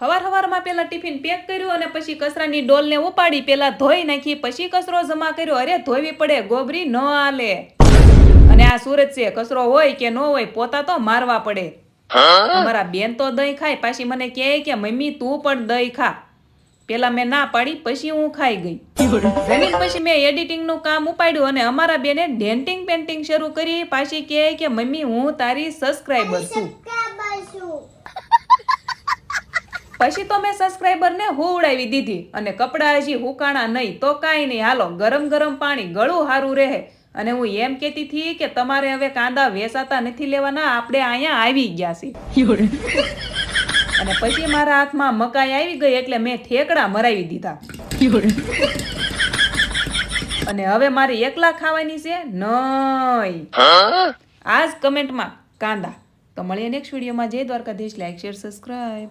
હવારમાં પેલા tiffin pack કર્યું અને પછી કચરાની ડોલને ઉપાડી પેલા ધોઈ નાખી પછી કચરો જમા કર્યો. અરે ધોવી પડે ગોબરી, ન હાલે. અને આ સુરત છે, કચરો હોય કે ન હોય પોતા તો મારવા પડે. અમારા બેન તો દહીં ખાય, પાછી મને કહે કે મમ્મી તું પણ દહીં ખા. પેલા મેં ના પાડી, પછી હું ખાઈ ગઈ. જમીન પછી મેં એડિટિંગ નું કામ ઉપાડ્યું અને અમારા બેને ડેન્ટિંગ પેન્ટિંગ શરૂ કરી. પાછી કહે કે મમ્મી હું તારી સબસ્ક્રાઇબર છું. પછી તો મેં સબસ્ક્રાઇબર ને હુવડાવી દીધી અને કપડા હજી હુકાણા નહીં તો કાંઈ નહીં, હાલો ગરમ ગરમ પાણી ગળું હારું રહે. અને હું એમ કહેતી હતી કે તમારે હવે કાંદા વેચાતા નથી લેવાના, આપણે અહીંયા આવી ગયા છે. અને પછી મારા હાથમાં મકાઈ આવી ગઈ એટલે મેં ઠેકડા મરાવી દીધા. અને હવે મારે એકલા ખાવાની છે નહીં. આજ કમેન્ટમાં કાંદા. તો મળીએ નેક્સ્ટ વિડીયોમાં. જય દ્વારકાધીશ. Like, share, subscribe.